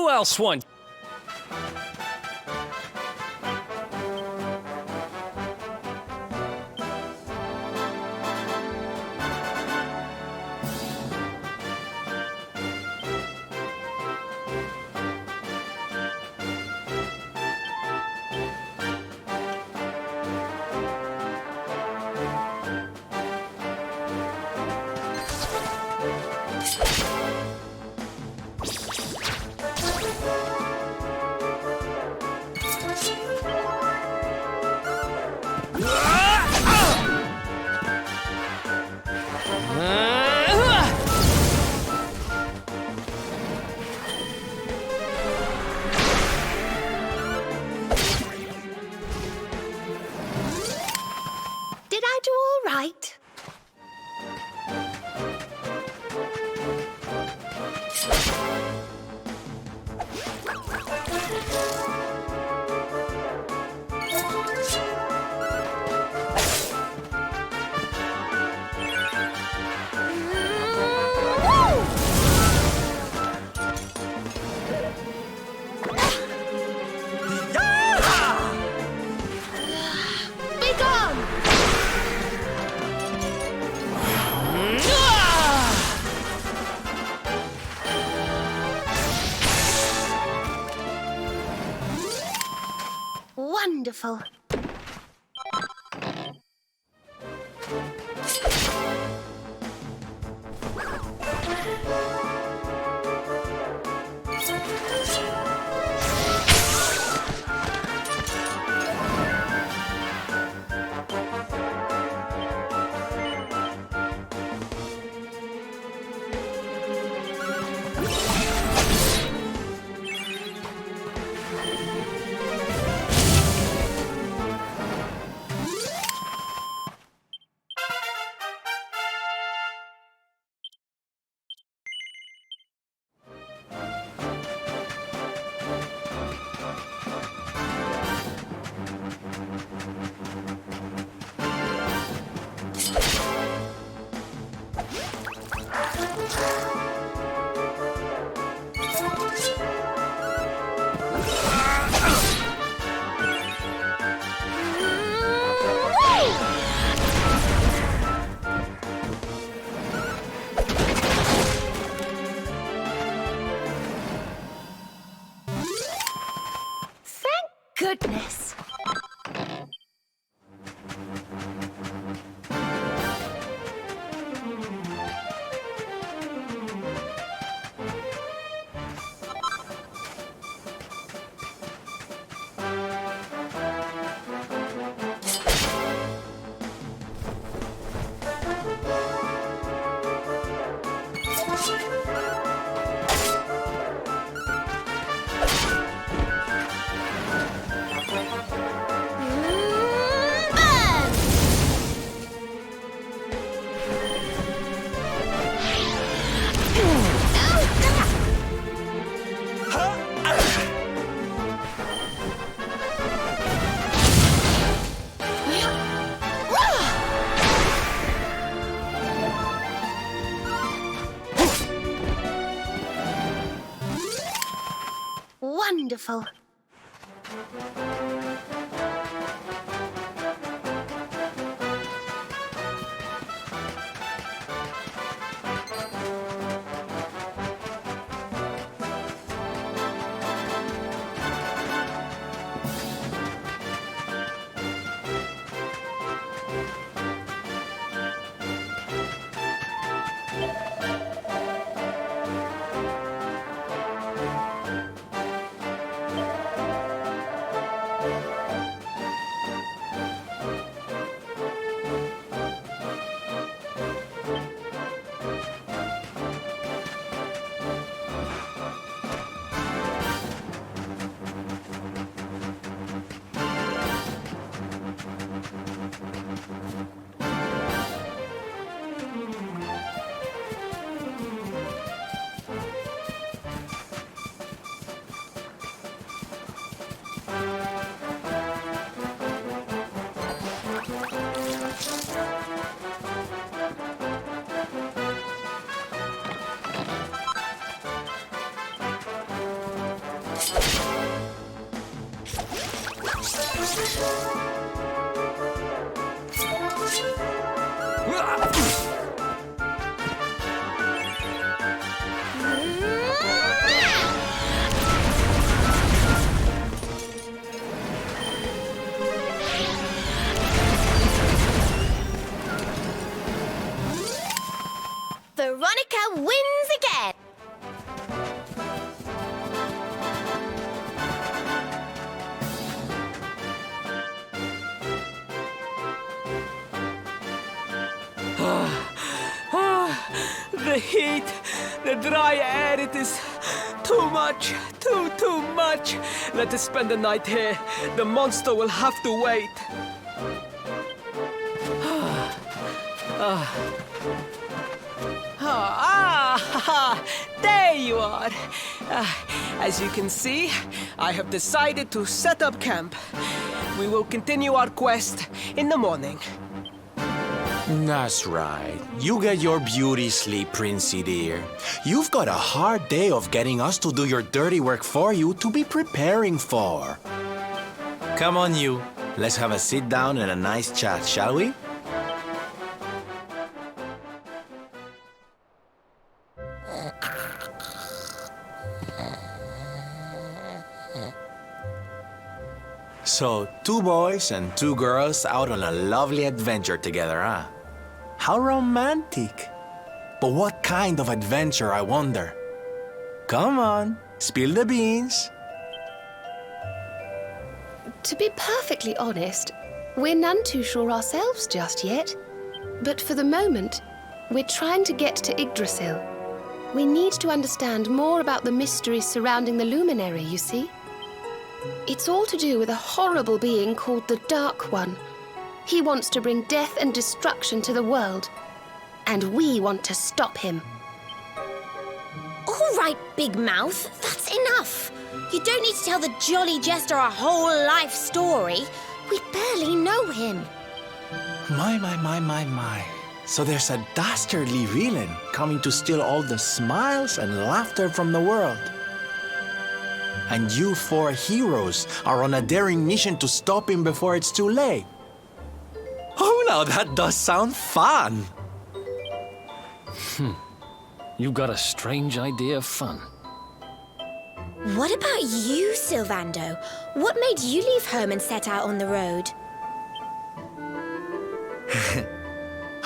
Who else wants? Did I do all right? Be gone! Wonderful. Goodness. Wonderful. Veronica wins again! The heat, the dry air, it is too much, too much. Let us spend the night here. The monster will have to wait. There you are. As you can see, I have decided to set up camp. We will continue our quest in the morning. That's right. You get your beauty sleep, Princey dear. You've got a hard day of getting us to do your dirty work for you to be preparing for. Come on, you. Let's have a sit down and a nice chat, shall we? So, 2 boys and 2 girls out on a lovely adventure together, huh? How romantic. But what kind of adventure, I wonder? Come on, spill the beans. To be perfectly honest, we're none too sure ourselves just yet. But for the moment, we're trying to get to Yggdrasil. We need to understand more about the mysteries surrounding the luminary, you see. It's all to do with a horrible being called the Dark One. He wants to bring death and destruction to the world. And we want to stop him. All right, Big Mouth, that's enough. You don't need to tell the Jolly Jester our whole life story. We barely know him. My. So there's a dastardly villain coming to steal all the smiles and laughter from the world. And you 4 heroes are on a daring mission to stop him before it's too late. Oh, now that does sound fun. You've got a strange idea of fun. What about you, Sylvando? What made you leave home and set out on the road?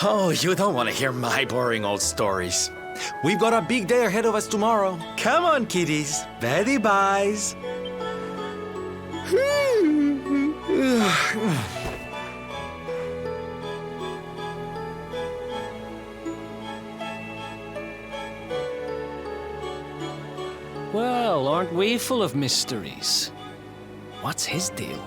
Oh, you don't want to hear my boring old stories. We've got a big day ahead of us tomorrow. Come on, kiddies. Betty buys. Well, aren't we full of mysteries? What's his deal?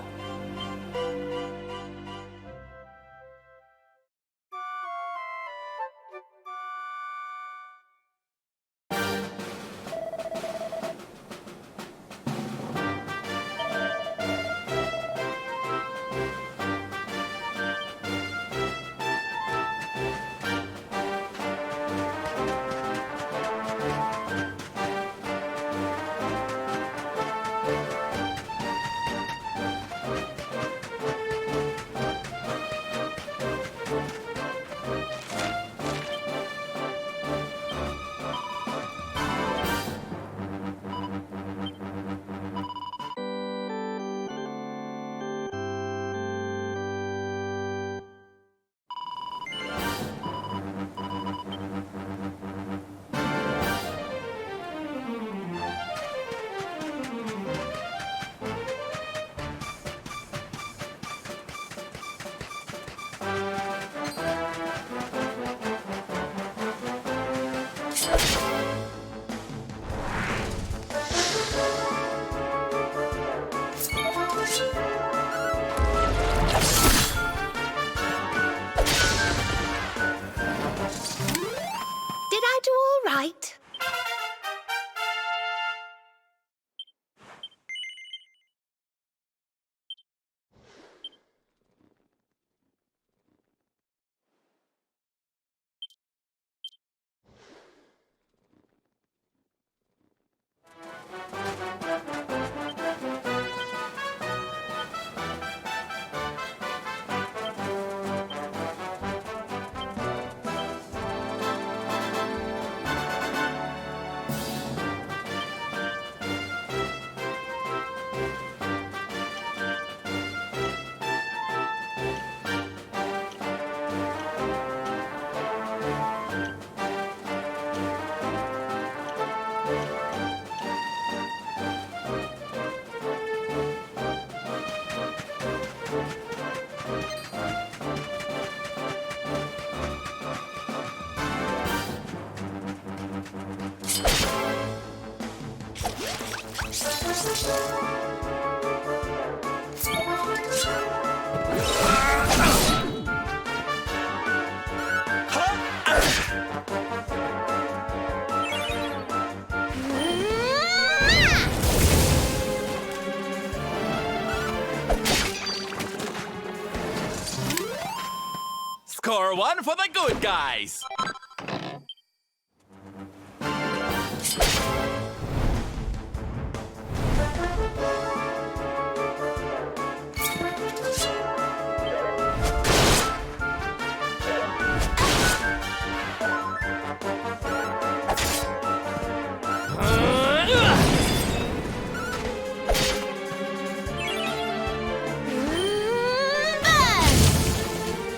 Score one for the good guys.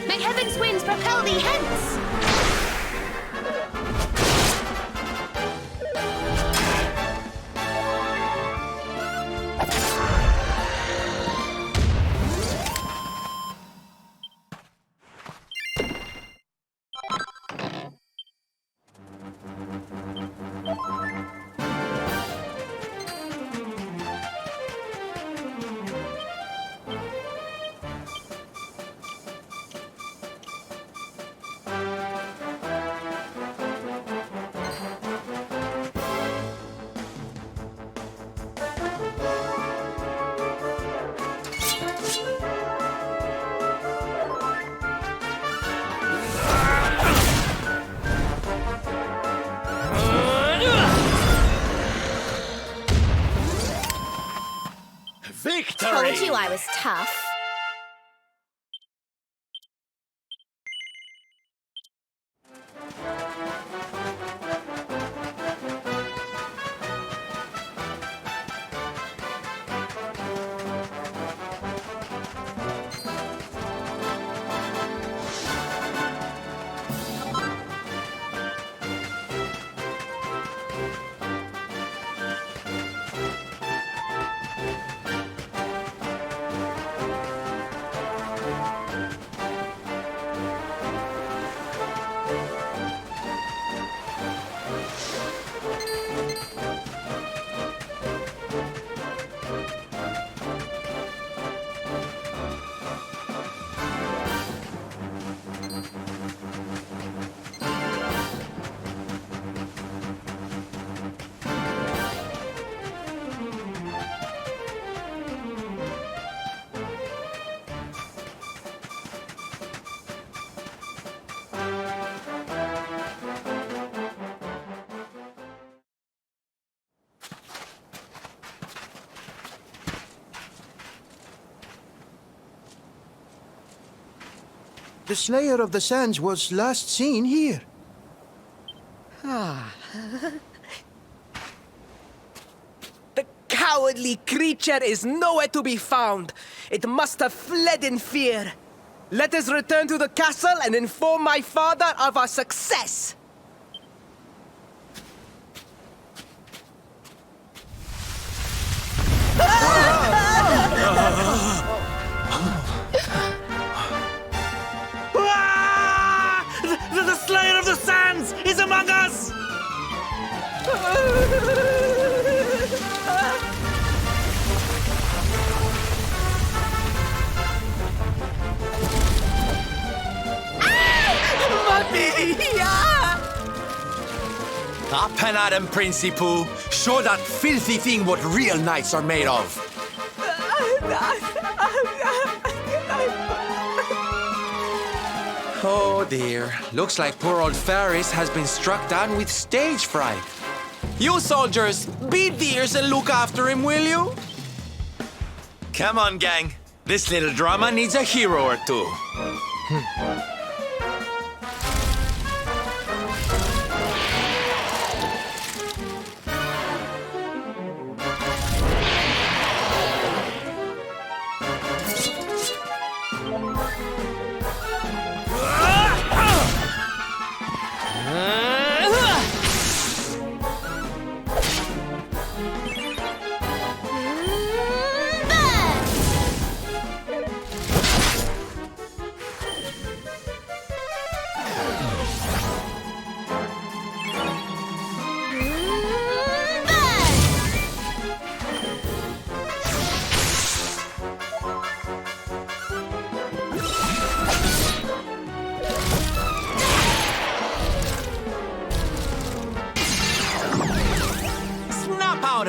May heaven's winds propel thee hence! Victory! Told you I was tough. The Slayer of the Sands was last seen here. The cowardly creature is nowhere to be found. It must have fled in fear. Let us return to the castle and inform my father of our success. The Slayer of the Sands is among us! Up and at him, Principal. Show that filthy thing what real knights are made of. Oh dear. Looks like poor old Ferris has been struck down with stage fright. You soldiers, beat the ears and look after him, will you? Come on, gang. This little drama needs a hero or two.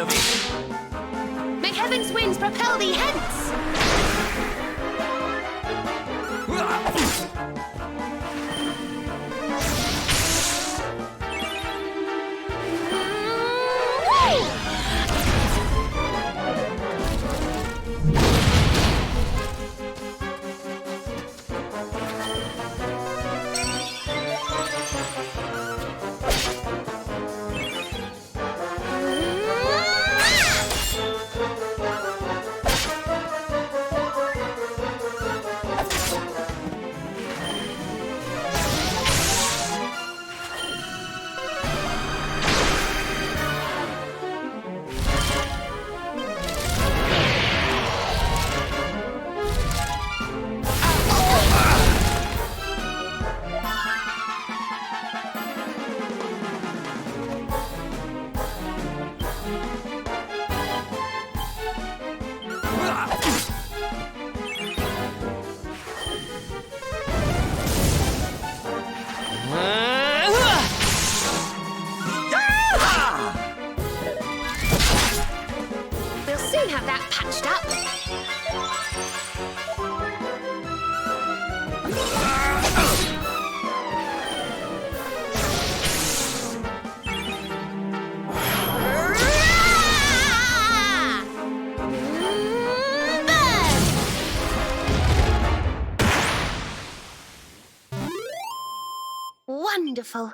of it! May heaven's winds propel thee hence! We'll soon have that patched up. Wonderful.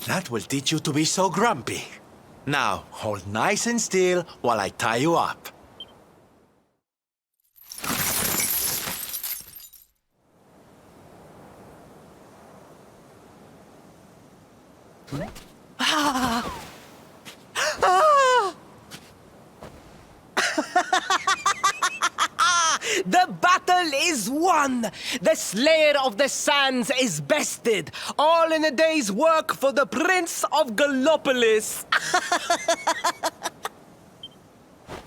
That will teach you to be so grumpy. Now, hold nice and still while I tie you up. The battle is won! The Slayer of the Sands is bested! All in a day's work for the Prince of Gallopolis!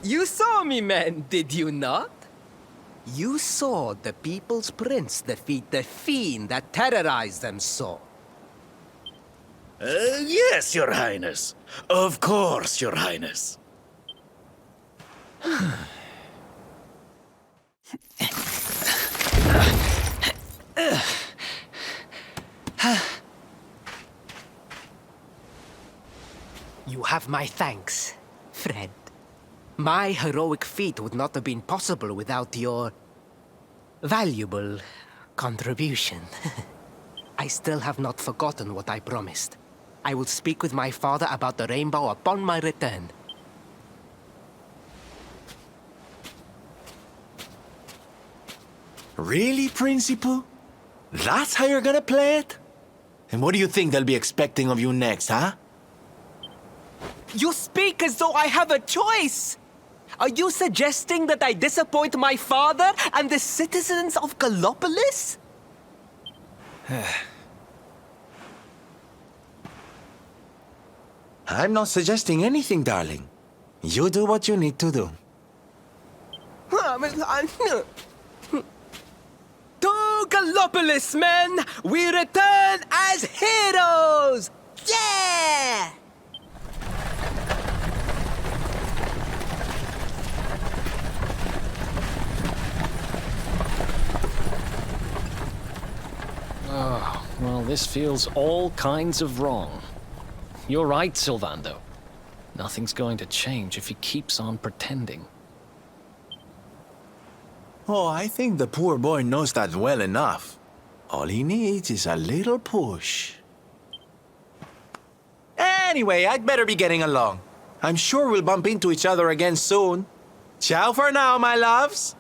You saw me, men, did you not? You saw the People's Prince defeat the fiend that terrorized them so. Yes, Your Highness. Of course, Your Highness. You have my thanks, friend. My heroic feat would not have been possible without your valuable contribution. I still have not forgotten what I promised. I will speak with my father about the rainbow upon my return. Really, Principal? That's how you're gonna play it? And what do you think they'll be expecting of you next, huh? You speak as though I have a choice! Are you suggesting that I disappoint my father and the citizens of Gallopolis? I'm not suggesting anything, darling. You do what you need to do. To Gallopolis, men! We return as heroes! Yeah! Oh, well, this feels all kinds of wrong. You're right, Sylvando. Nothing's going to change if he keeps on pretending. Oh, I think the poor boy knows that well enough. All he needs is a little push. Anyway, I'd better be getting along. I'm sure we'll bump into each other again soon. Ciao for now, my loves.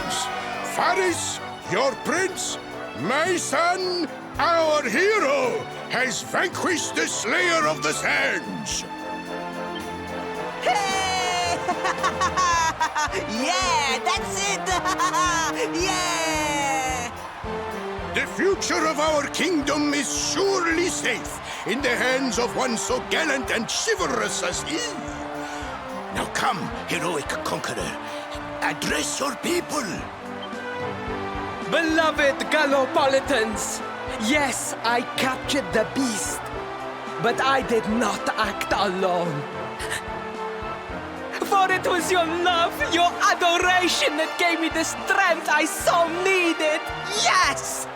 kingdoms. Faris, your prince, my son, our hero, has vanquished the Slayer of the Sands. Hey! Yeah, that's it! Yeah! The future of our kingdom is surely safe in the hands of one so gallant and chivalrous as he. Now come, heroic conqueror, address your people. Beloved Gallopolitans, yes, I captured the beast, but I did not act alone. For it was your love, your adoration that gave me the strength I so needed. Yes!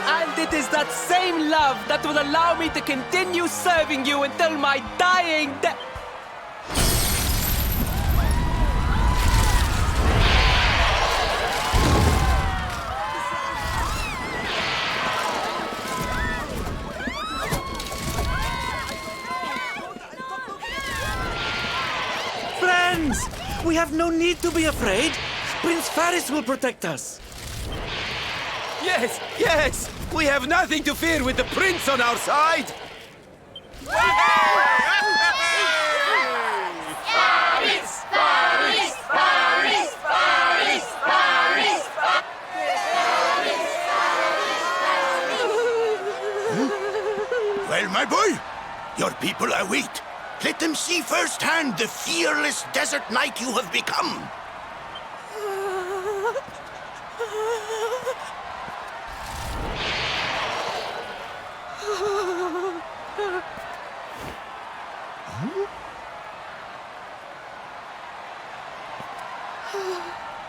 And it is that same love that will allow me to continue serving you until my dying day. Friends! We have no need to be afraid. Prince Faris will protect us. Yes, yes! We have nothing to fear with the prince on our side! Well, my boy, your people await. Let them see firsthand the fearless desert knight you have become.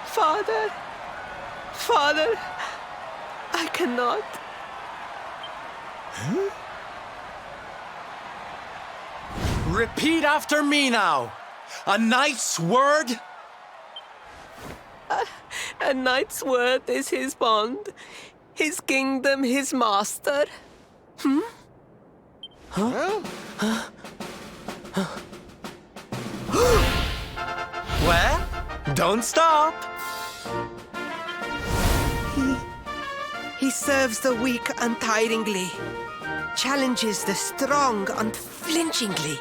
Father, Father, I cannot. Repeat after me now. A knight's word? A knight's word is his bond, his kingdom, his master. Well, don't stop. He serves the weak untiringly, challenges the strong unflinchingly,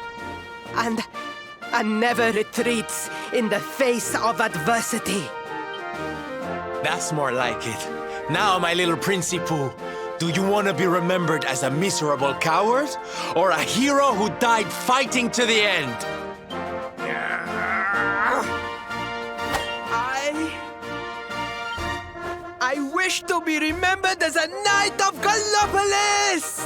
and never retreats in the face of adversity. That's more like it. Now, my little Princey Pooh, do you want to be remembered as a miserable coward or a hero who died fighting to the end? I wish to be remembered as a knight of Gallopolis!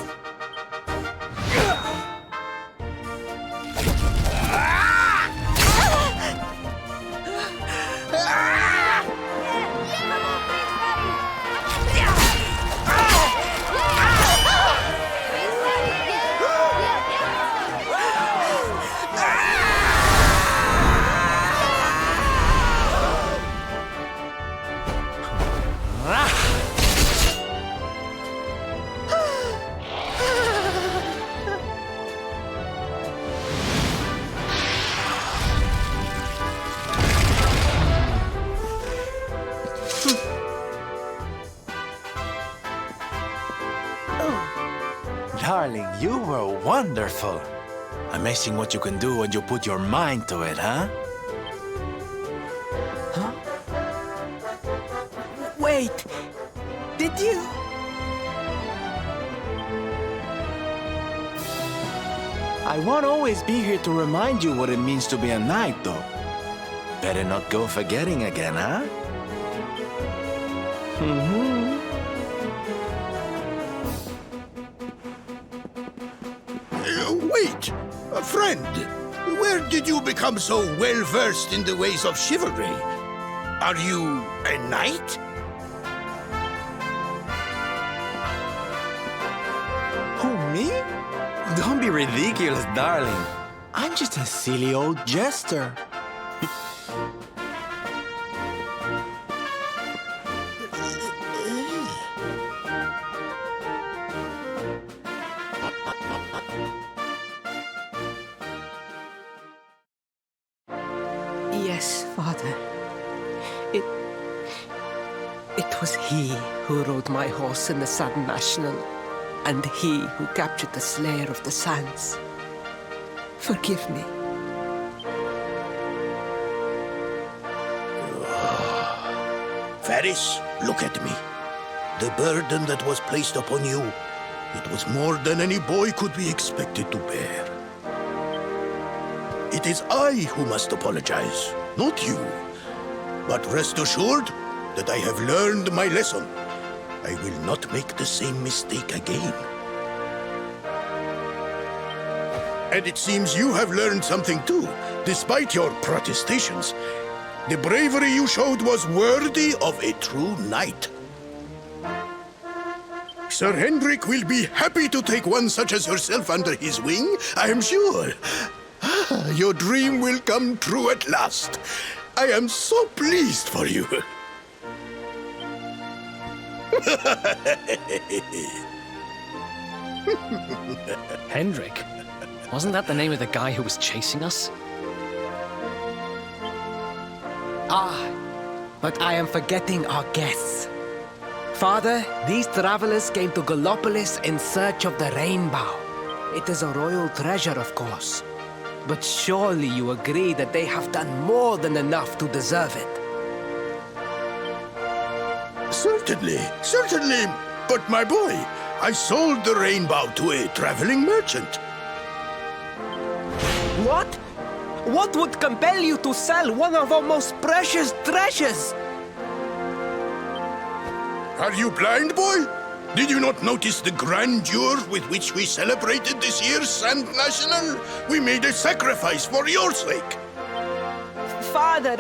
Darling, you were wonderful. Amazing what you can do when you put your mind to it, huh? Wait, did you? I won't always be here to remind you what it means to be a knight, though. Better not go forgetting again, huh? Wait, friend. Where did you become so well-versed in the ways of chivalry? Are you a knight? Who, me? Don't be ridiculous, darling. I'm just a silly old jester. Yes, Father. It was he who rode my horse in the Sun National, and he who captured the Slayer of the Sands. Forgive me. Varys, look at me. The burden that was placed upon you, it was more than any boy could be expected to bear. It is I who must apologize, not you. But rest assured that I have learned my lesson. I will not make the same mistake again. And it seems you have learned something too, despite your protestations. The bravery you showed was worthy of a true knight. Sir Hendrik will be happy to take one such as yourself under his wing, I am sure. Your dream will come true at last. I am so pleased for you. Hendrik? Wasn't that the name of the guy who was chasing us? Ah, but I am forgetting our guests. Father, these travelers came to Gallopolis in search of the rainbow. It is a royal treasure, of course. But surely you agree that they have done more than enough to deserve it. Certainly, certainly. But my boy, I sold the rainbow to a traveling merchant. What? What would compel you to sell one of our most precious treasures? Are you blind, boy? Did you not notice the grandeur with which we celebrated this year's Sand National? We made a sacrifice for your sake. Father,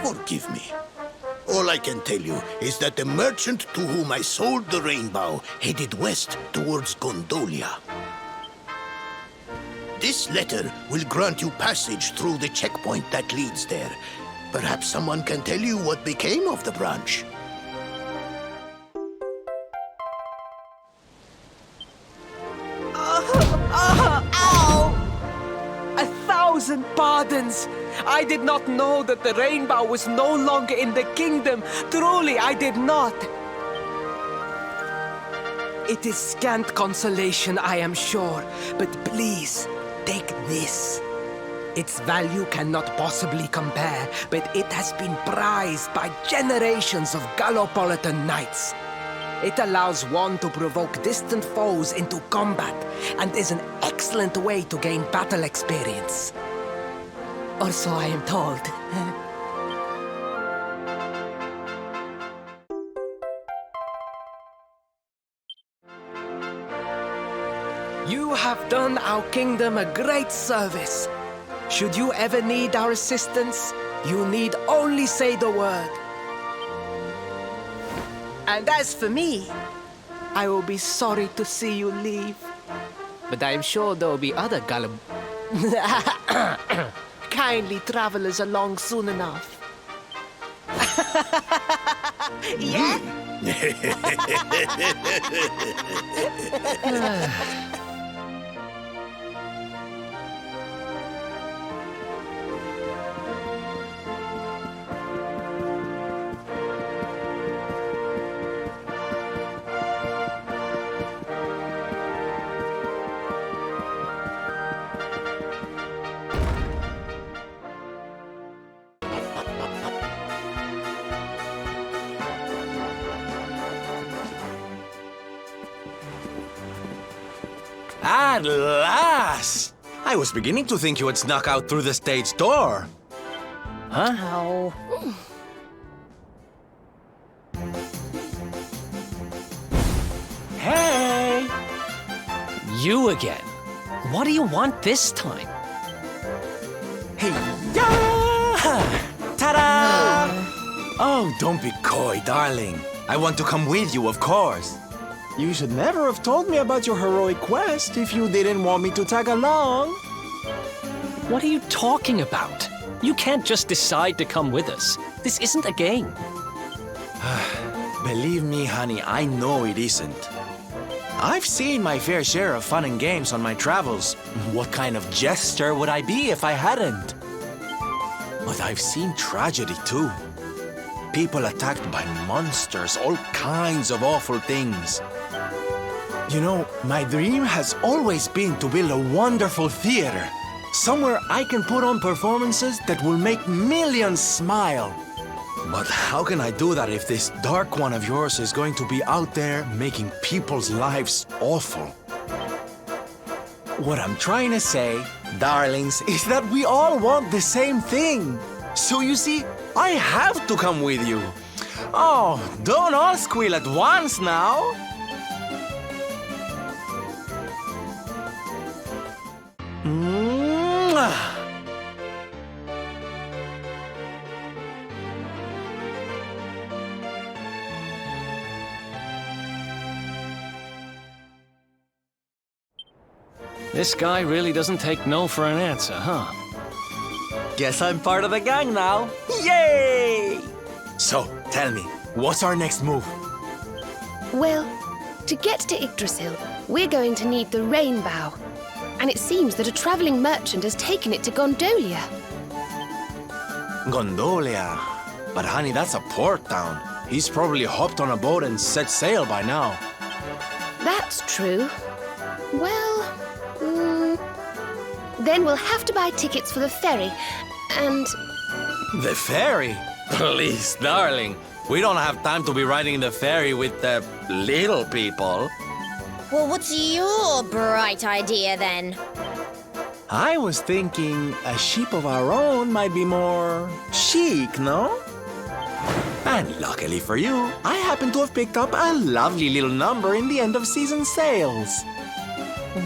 Forgive me. All I can tell you is that the merchant to whom I sold the rainbow headed west towards Gondolia. This letter will grant you passage through the checkpoint that leads there. Perhaps someone can tell you what became of the branch. Ow! 1,000 pardons! I did not know that the rainbow was no longer in the kingdom. Truly, I did not. It is scant consolation, I am sure. But please, take this. Its value cannot possibly compare, but it has been prized by generations of Gallopolitan knights. It allows one to provoke distant foes into combat, and is an excellent way to gain battle experience. Or so I am told. You have done our kingdom a great service. Should you ever need our assistance, you need only say the word. And as for me, I will be sorry to see you leave. But I am sure there will be other kindly travelers along soon enough. Yeah? At last! I was beginning to think you had snuck out through the stage door. Huh? Oh. Hey! You again? What do you want this time? Hey! Yeah! Ta-da! Oh, don't be coy, darling. I want to come with you, of course. You should never have told me about your heroic quest if you didn't want me to tag along. What are you talking about? You can't just decide to come with us. This isn't a game. Believe me, honey, I know it isn't. I've seen my fair share of fun and games on my travels. What kind of jester would I be if I hadn't? But I've seen tragedy too. People attacked by monsters, all kinds of awful things. You know, my dream has always been to build a wonderful theater. Somewhere I can put on performances that will make millions smile. But how can I do that if this dark one of yours is going to be out there making people's lives awful? What I'm trying to say, darlings, is that we all want the same thing. So you see, I have to come with you. Oh, don't all squeal at once now. Mwah. This guy really doesn't take no for an answer, huh? Guess I'm part of the gang now. Yay! So, tell me, what's our next move? Well, to get to Yggdrasil, we're going to need the rainbow. And it seems that a traveling merchant has taken it to Gondolia. Gondolia. But honey, that's a port town. He's probably hopped on a boat and set sail by now. That's true. Well, then we'll have to buy tickets for the ferry, and... The ferry? Please, darling. We don't have time to be riding the ferry with the little people. Well, what's your bright idea then? I was thinking a ship of our own might be more chic, no? And luckily for you, I happen to have picked up a lovely little number in the end of season sales.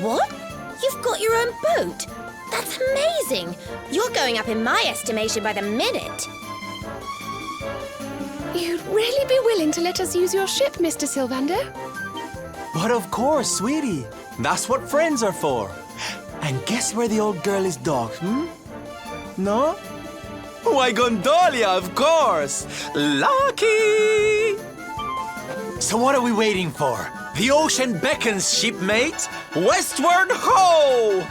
What? You've got your own boat? That's amazing! You're going up in my estimation by the minute. You'd really be willing to let us use your ship, Mr. Sylvander? But of course, sweetie. That's what friends are for. And guess where the old girl is docked, No? Why, Gondolia, of course! Lucky! So what are we waiting for? The ocean beckons, shipmate! Westward ho!